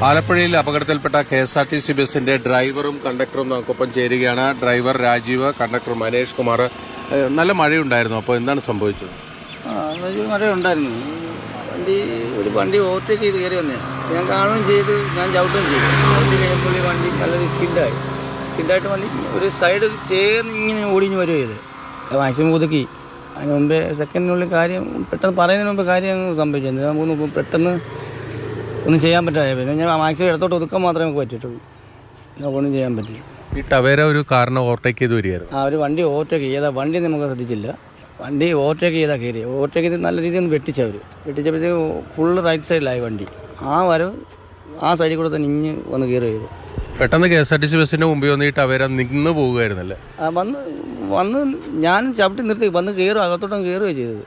ആലപ്പുഴയിൽ അപകടത്തിൽപ്പെട്ട KSRTC ബസിന്റെ ഡ്രൈവറും കണ്ടക്ടറും നമുക്കൊപ്പം ചേരുകയാണ്. Driver Rajeev, conductor Manesh Kumar. നല്ല മഴയുണ്ടായിരുന്നു, അപ്പോൾ എന്താണ് സംഭവിച്ചത്? മഴയുണ്ടായിരുന്നു. വണ്ടി ഓവർടേക്ക് ചെയ്ത് കയറി വന്നേ. ഞാൻ കാണുകയും ചെയ്ത്, ഞാൻ ചവിട്ടുകയും ചെയ്തു. വണ്ടി കഴിയുമ്പോൾ വണ്ടി നല്ലൊരു സ്കിഡായിട്ട് വണ്ടി ഒരു സൈഡ് ചേർന്ന് ഇങ്ങനെ ഓടിഞ്ഞ് വരിക ചെയ്ത് മാക്സിമം ഒതുക്കി. അതിന് മുമ്പേ സെക്കൻഡിനുള്ളിൽ കാര്യം പെട്ടെന്ന് പറയുന്നതിന് മുമ്പ് കാര്യം സംഭവിച്ചത്. നമുക്കൊന്ന് പെട്ടെന്ന് ഒന്നും ചെയ്യാൻ പറ്റാതെ പിന്നെ ഞാൻ മാക്സിമം ഇടത്തോട്ട് ഒതുക്കാൻ മാത്രമേ നമുക്ക് പറ്റിയിട്ടുള്ളൂ. നമുക്കൊന്നും ചെയ്യാൻ പറ്റില്ല. ഈ ടവേര ഒരു കാറിനെ ഓവർടേക്ക് ചെയ്ത് വരികയായിരുന്നു. ഒരു വണ്ടി ഓവർടേക്ക് ചെയ്താൽ വണ്ടി നമുക്ക് ശ്രദ്ധിച്ചില്ല. വണ്ടി ഓവർടേക്ക് ചെയ്താൽ കയറി ഓവർടേക്ക് ചെയ്ത് നല്ല രീതിയിൽ ഒന്ന് വെട്ടിച്ചപ്പോഴത്തേക്ക് ഫുള്ള് റൈറ്റ് സൈഡിലായി വണ്ടി. ആ സൈഡിൽ കൂടെ തന്നെ ഇഞ്ഞ് വന്ന് കയറി ചെയ്തു. പെട്ടെന്ന് KSRTC ബസ്സിൻ്റെ മുമ്പിൽ വന്ന് ഈ ടവേര നിന്ന് പോവുകയായിരുന്നല്ലേ? വന്ന് ഞാൻ ചവിട്ടി നിർത്തി വന്ന് അകത്തോട്ടം കയറുകയാണ് ചെയ്തത്.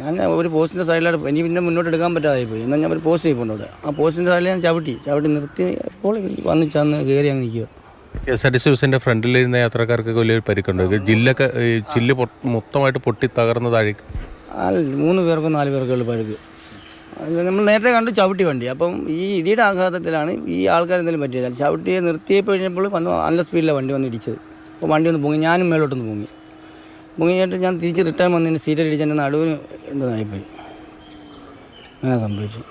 ഞാൻ ഒരു പോസ്റ്റിൻ്റെ സൈഡിലാണ് എനിക്ക് പിന്നെ മുന്നോട്ട് എടുക്കാൻ പറ്റാതെ പോയി. എന്നാൽ ഞാൻ ഒരു പോസ്റ്റ് ചെയ്യുന്നുണ്ട്. ആ പോസ്റ്റിൻ്റെ സൈഡിൽ ഞാൻ ചവിട്ടി നിർത്തി അപ്പോൾ വന്ന് ചെന്ന് കയറി അങ്ങ് നിൽക്കുക. KSRTC ബസ്സിൻ്റെ ഫ്രണ്ടിലിരുന്ന യാത്രക്കാർക്ക് വലിയൊരു പരിക്കുണ്ട്. ചില്ല് മൊത്തമായിട്ട് പൊട്ടി തകർന്ന് താഴെ 3 പേർക്കോ 4 പേർക്കോ ഉള്ള പരിക്ക്. നമ്മൾ നേരത്തെ കണ്ട് ചവിട്ടി വണ്ടി. അപ്പം ഈ ഇടിയുടെ ആഘാതത്തിലാണ് ഈ ആൾക്കാർ എന്തെങ്കിലും പറ്റിയത്. ചവിട്ടിയെ നിർത്തിയപ്പോൾ കഴിഞ്ഞപ്പോൾ നല്ല സ്പീഡിലാണ് വണ്ടി വന്ന് ഇടിച്ചത്. അപ്പോൾ വണ്ടി ഒന്ന് പൊങ്ങി, ഞാനും മേലോട്ടൊന്ന് പൊങ്ങിയിട്ട് ഞാൻ തിരിച്ച് റിട്ടേൺ വന്നതിന് സീറ്റിൽ ഇടിച്ച് എൻ്റെ നടുവിന് എന്തായിപ്പോയി. അങ്ങനെ സംഭവിച്ചു.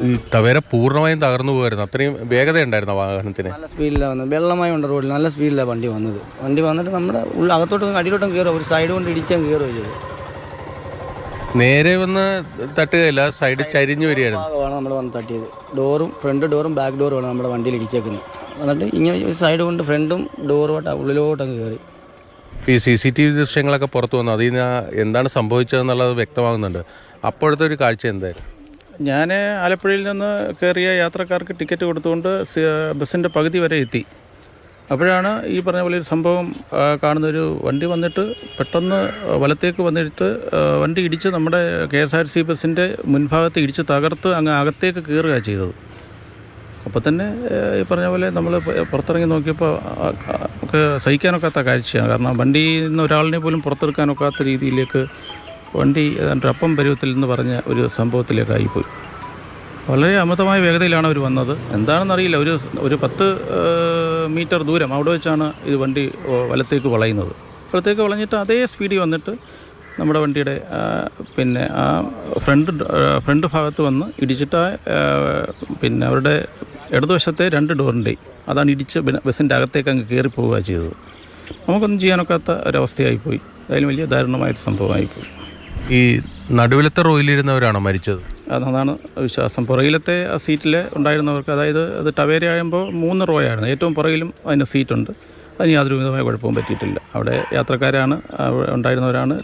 ഈ ടവേര പൂർണ്ണമായും തകർന്നു പോകുമായിരുന്നു. അത്രയും വേഗത ഉണ്ടായിരുന്നു വാഹനത്തിന്. നല്ല സ്പീഡിലാണ് വന്നത്. വെള്ളമായി ഉണ്ട് റോഡിൽ. നല്ല സ്പീഡിലാണ് വണ്ടി വന്നിട്ട് നമ്മുടെ അകത്തോട്ടും അടിയിലോട്ടും കയറുക. ഒരു സൈഡ് കൊണ്ട് ഇടിച്ചാൽ കയറുകയോ ചെയ്തു. നേരെ വന്ന് തട്ടുകയല്ല, സൈഡ് ചരിഞ്ഞു വരികയായിരുന്നു. ഭാഗമാണ് നമ്മൾ വന്ന് തട്ടിയത്. ഫ്രണ്ട് ഡോറും ബാക്ക് ഡോറുമാണ് നമ്മുടെ വണ്ടിയിൽ ഇടിച്ചേക്കുന്നത്. എന്നിട്ട് ഇങ്ങനെ ഒരു സൈഡ് കൊണ്ട് ഫ്രണ്ടും ഡോറുമായിട്ട് ഉള്ളിലോട്ടങ്ങ് കയറി. ഈ CCTV ദൃശ്യങ്ങളൊക്കെ പുറത്തു വന്നു. അതിൽ നിന്ന് എന്താണ് സംഭവിച്ചതെന്നുള്ളത് വ്യക്തമാകുന്നുണ്ട്. അപ്പോഴത്തെ ഒരു കാഴ്ച എന്തായിരുന്നു? ഞാൻ ആലപ്പുഴയിൽ നിന്ന് കയറിയ യാത്രക്കാർക്ക് ടിക്കറ്റ് കൊടുത്തുകൊണ്ട് ബസ്സിൻ്റെ പകുതി വരെ എത്തി. അപ്പോഴാണ് ഈ പറഞ്ഞ പോലെ ഒരു സംഭവം കാണുന്നൊരു വണ്ടി വന്നിട്ട് പെട്ടെന്ന് വലത്തേക്ക് വന്നിട്ട് വണ്ടി ഇടിച്ച് നമ്മുടെ KSRTC ബസ്സിൻ്റെ മുൻഭാഗത്ത് ഇടിച്ച് തകർത്ത് അങ്ങ് അകത്തേക്ക് കയറുകയാണ് ചെയ്തത്. അപ്പോൾ തന്നെ ഈ പറഞ്ഞ പോലെ നമ്മൾ പുറത്തിറങ്ങി നോക്കിയപ്പോൾ നമുക്ക് സഹിക്കാനൊക്കാത്ത കാഴ്ചയാണ്. കാരണം വണ്ടിയിൽ നിന്ന് ഒരാളിനെ പോലും പുറത്തെടുക്കാനൊക്കാത്ത രീതിയിലേക്ക് വണ്ടി ഏതാണ്ട് അപ്പം പരുവത്തിൽ എന്ന് പറഞ്ഞ ഒരു സംഭവത്തിലേക്കായിപ്പോയി. വളരെ അമിതമായ വേഗതയിലാണ് അവർ വന്നത്. എന്താണെന്നറിയില്ല. ഒരു 10 മീറ്റർ ദൂരം അവിടെ വെച്ചാണ് ഇത് വണ്ടി വലത്തേക്ക് വളയുന്നത്. വലത്തേക്ക് വളഞ്ഞിട്ട് അതേ സ്പീഡിൽ വന്നിട്ട് നമ്മുടെ വണ്ടിയുടെ പിന്നെ ആ ഫ്രണ്ട് ഭാഗത്ത് വന്ന് ഇടിച്ചിട്ട് പിന്നെ അവരുടെ ഇടതുവശത്തെ 2 ഡോറിൻ്റെയും അതാണ് ഇടിച്ച് ബസ്സിൻ്റെ അകത്തേക്ക് അങ്ങ് കയറി പോവുക ചെയ്തത്. നമുക്കൊന്നും ചെയ്യാനൊക്കാത്ത ഒരവസ്ഥയായിപ്പോയി. അതിലും വലിയ ദാരുണമായൊരു സംഭവമായിപ്പോയി. ഈ നടുവിലത്തെ റോയിലിരുന്നവരാണോ മരിച്ചത്? അതാണ് വിശ്വാസം. പുറകിലത്തെ ആ സീറ്റിൽ ഉണ്ടായിരുന്നവർക്ക്, അതായത് അത് ടവേര ആകുമ്പോൾ 3 റോയായിരുന്നു. ഏറ്റവും പുറകിലും അതിന് സീറ്റുണ്ട്. അതിന് യാതൊരു വിധമായ കുഴപ്പവും പറ്റിയിട്ടില്ല. അവിടെ യാത്രക്കാരാണ് ഉണ്ടായിരുന്നവരാണ്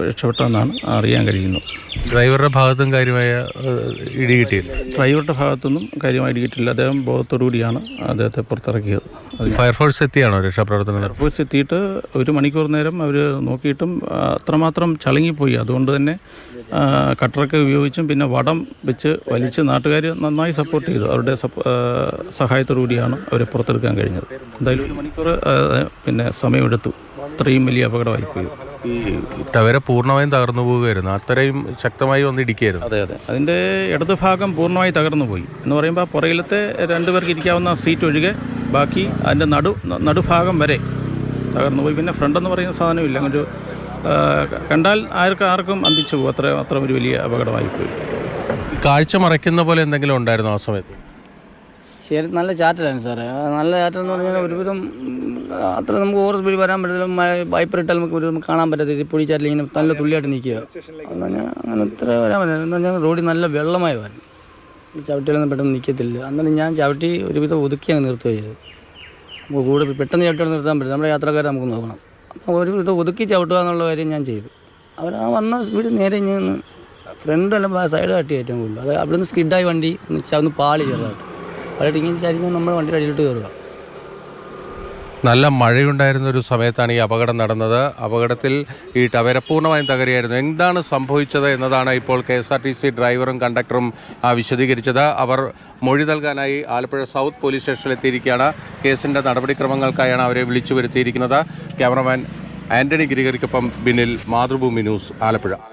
രക്ഷപ്പെട്ടതെന്നാണ് അറിയാൻ കഴിയുന്നത്. ഡ്രൈവറുടെ ഭാഗത്തും കാര്യമായ ഇടി കിട്ടിയില്ല? ഡ്രൈവറുടെ ഭാഗത്തുനിന്നും കാര്യമായി ഇടി കിട്ടിയില്ല. അദ്ദേഹം ബോധത്തോടുകൂടിയാണ് അദ്ദേഹത്തെ പുറത്തിറക്കിയത്. ഫയർഫോഴ്സ് എത്തിയാണോ രക്ഷാപ്രവർത്തനം? ഫയർഫോഴ്സ് എത്തിയിട്ട് 1 മണിക്കൂർ നേരം അവർ നോക്കിയിട്ടും അത്രമാത്രം ചളുങ്ങിപ്പോയി. അതുകൊണ്ട് തന്നെ കട്ടറൊക്കെ ഉപയോഗിച്ചും പിന്നെ വടം വെച്ച് വലിച്ച് നാട്ടുകാർ നന്നായി സപ്പോർട്ട് ചെയ്തു. അവരുടെ സഹായത്തോടുകൂടിയാണ് അവരെ പുറത്തെടുക്കാൻ കഴിഞ്ഞത്. എന്തായാലും 1 മണിക്കൂർ പിന്നെ സമയമെടുത്തു. അത്രയും വലിയ അപകടമായിപ്പോയി. ഈ ടവേര പൂർണ്ണമായും തകർന്നു പോവുകയായിരുന്നു. അത്രയും ശക്തമായി വന്ന് ഇടിക്കുകയായിരുന്നു. അതെ. അതിൻ്റെ ഇടത് ഭാഗം പൂർണ്ണമായി തകർന്നു പോയി എന്ന് പറയുമ്പോൾ പുറകിലത്തെ 2 പേർക്ക് ഇരിക്കാവുന്ന സീറ്റ് ഒഴികെ ബാക്കി അതിൻ്റെ നടുഭാഗം വരെ തകർന്നു പോയി. പിന്നെ ഫ്രണ്ടെന്ന് പറയുന്ന സാധനമില്ല. അങ്ങനെ കണ്ടാൽ ആർക്കും അന്തിച്ചു പോകും. അത്ര ഒരു വലിയ അപകടമായിപ്പോയി. കാഴ്ച മറയ്ക്കുന്ന പോലെ എന്തെങ്കിലും ഉണ്ടായിരുന്നു ആ സമയത്ത്? ശരി, നല്ല ചാറ്റലാണ് സാറേ. നല്ല ചാറ്റലെന്ന് പറഞ്ഞാൽ ഒരുവിധം അത്ര നമുക്ക് ഓവർ സ്പീഡ് വരാൻ പറ്റില്ല. വൈപ്പർ ഇട്ടാൽ നമുക്ക് കാണാൻ പറ്റാത്ത പൊടി ചാറ്റിൽ ഇങ്ങനെ നല്ല തുള്ളിയായിട്ട് നിൽക്കുക. അങ്ങനെ ഇത്ര വരാൻ പറ്റില്ല. എന്ന് പറഞ്ഞാൽ റോഡിൽ നല്ല വെള്ളമായി വരും. ചവിട്ടികളൊന്നും പെട്ടെന്ന് നിൽക്കത്തില്ല. അന്നേരം ഞാൻ ചവിട്ടി ഒരുവിധം ഒതുക്കി അങ്ങ് നിർത്തുകയാണ് ചെയ്തത്. നമുക്ക് കൂടെ പെട്ടെന്ന് ചവിട്ടികൾ നിർത്താൻ പറ്റില്ല. നമ്മുടെ യാത്രക്കാരെ നമുക്ക് നോക്കണം. അപ്പോൾ ഒരുവിധം ഒതുക്കി ചവിട്ടുക എന്നുള്ള കാര്യം ഞാൻ ചെയ്തു. വന്ന സ്പീഡ് നേരെ ഇങ്ങനെ ഫ്രണ്ടല്ല സൈഡ് തട്ടി ഏറ്റവും കൂടുതൽ. അത് അവിടെ നിന്ന് സ്കിഡായി വണ്ടി ഒന്ന് പാളി ചെറുതായിട്ട് ഇങ്ങനെ ചരിഞ്ഞ് നമ്മുടെ വണ്ടി അടിയിലോട്ട് കയറുക. നല്ല മഴയുണ്ടായിരുന്ന ഒരു സമയത്താണ് ഈ അപകടം നടന്നത്. അപകടത്തിൽ ഈ ടവേര പൂർണ്ണമായും തകരുകയായിരുന്നു. എന്താണ് സംഭവിച്ചത് എന്നതാണ് ഇപ്പോൾ KSRTC ഡ്രൈവറും കണ്ടക്ടറും വിശദീകരിച്ചത്. അവർ മൊഴി നൽകാനായി ആലപ്പുഴ സൗത്ത് പോലീസ് സ്റ്റേഷനിൽ എത്തിയിരിക്കുകയാണ്. കേസിൻ്റെ നടപടിക്രമങ്ങൾക്കായാണ് അവരെ വിളിച്ചു വരുത്തിയിരിക്കുന്നത്. ക്യാമറമാൻ ആൻ്റണി ഗിരിഗറിക്കൊപ്പം ബിനിൽ, മാതൃഭൂമി ന്യൂസ്, ആലപ്പുഴ.